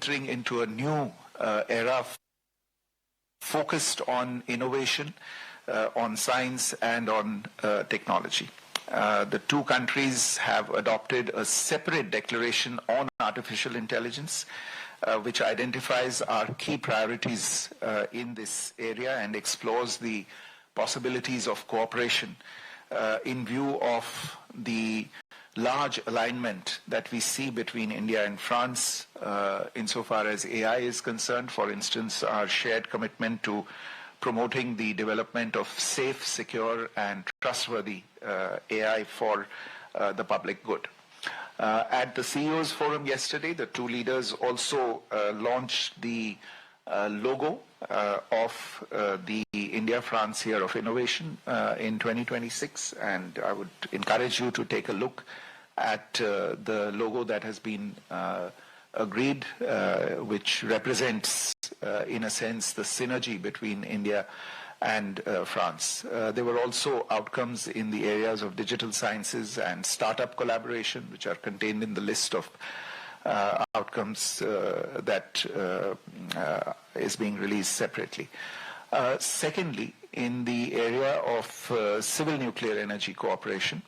entering into a new era focused on innovation, on science and on technology. The two countries have adopted a separate declaration on artificial intelligence, which identifies our key priorities in this area and explores the possibilities of cooperation in view of the large alignment that we see between India and France insofar as AI is concerned. For instance, our shared commitment to promoting the development of safe, secure and trustworthy AI for the public good. At the CEO's forum yesterday, the two leaders also launched the logo of the India-France Year of Innovation in 2026, and I would encourage you to take a look at the logo that has been agreed, which represents, in a sense, the synergy between India and France. There were also outcomes in the areas of digital sciences and startup collaboration, which are contained in the list of outcomes that is being released separately. Secondly, in the area of civil nuclear energy cooperation,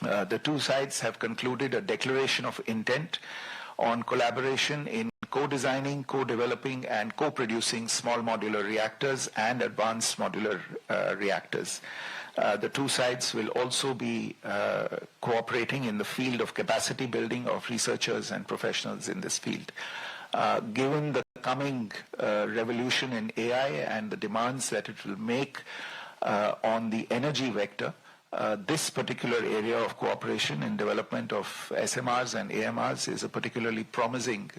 the two sides have concluded a declaration of intent on collaboration in co-designing, co-developing and co-producing small modular reactors and advanced modular reactors. The two sides will also be cooperating in the field of capacity building of researchers and professionals in this field. Given the coming revolution in AI and the demands that it will make on the energy vector, this particular area of cooperation in development of SMRs and AMRs is a particularly promising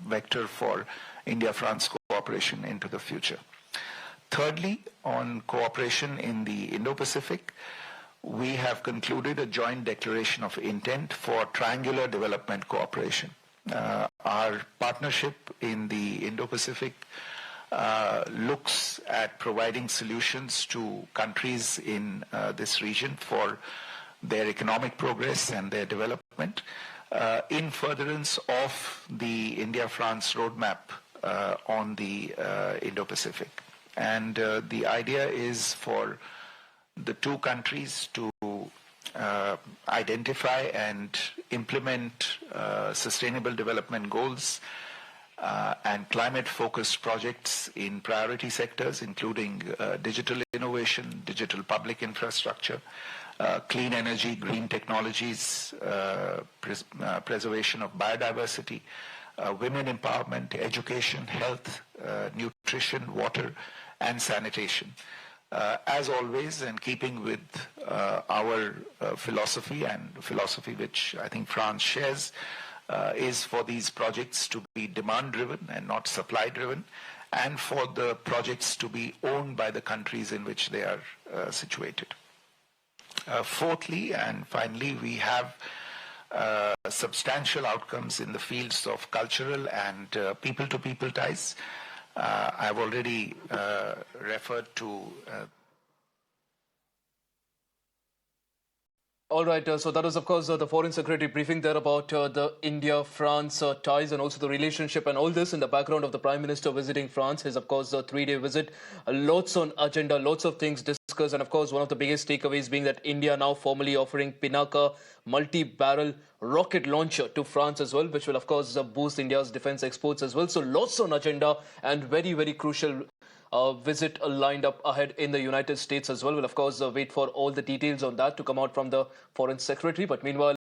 vector for India-France cooperation into the future. Thirdly, on cooperation in the Indo-Pacific, we have concluded a joint declaration of intent for triangular development cooperation. Our partnership in the Indo-Pacific looks at providing solutions to countries in this region for their economic progress and their development in furtherance of the India-France roadmap on the Indo-Pacific. And the idea is for the two countries to identify and implement sustainable development goals and climate-focused projects in priority sectors, including digital innovation, digital public infrastructure, clean energy, green technologies, preservation of biodiversity, women empowerment, education, health, nutrition, water, and sanitation. As always, in keeping with our philosophy, and philosophy which I think France shares, is for these projects to be demand-driven and not supply-driven, and for the projects to be owned by the countries in which they are situated. Fourthly and finally, we have substantial outcomes in the fields of cultural and people-to-people ties. I've already referred to All right, so that is, of course, the Foreign Secretary briefing there about the India-France ties and also the relationship and all this in the background of the Prime Minister visiting France. His, of course, a 3-day visit. Lots on agenda, lots of things discussed. And, of course, one of the biggest takeaways being that India now formally offering Pinaka multi-barrel rocket launcher to France as well, which will, of course, boost India's defense exports as well. So lots on agenda and very, very crucial visit lined up ahead in the United States as well. We'll, of course, wait for all the details on that to come out from the Foreign Secretary. But meanwhile,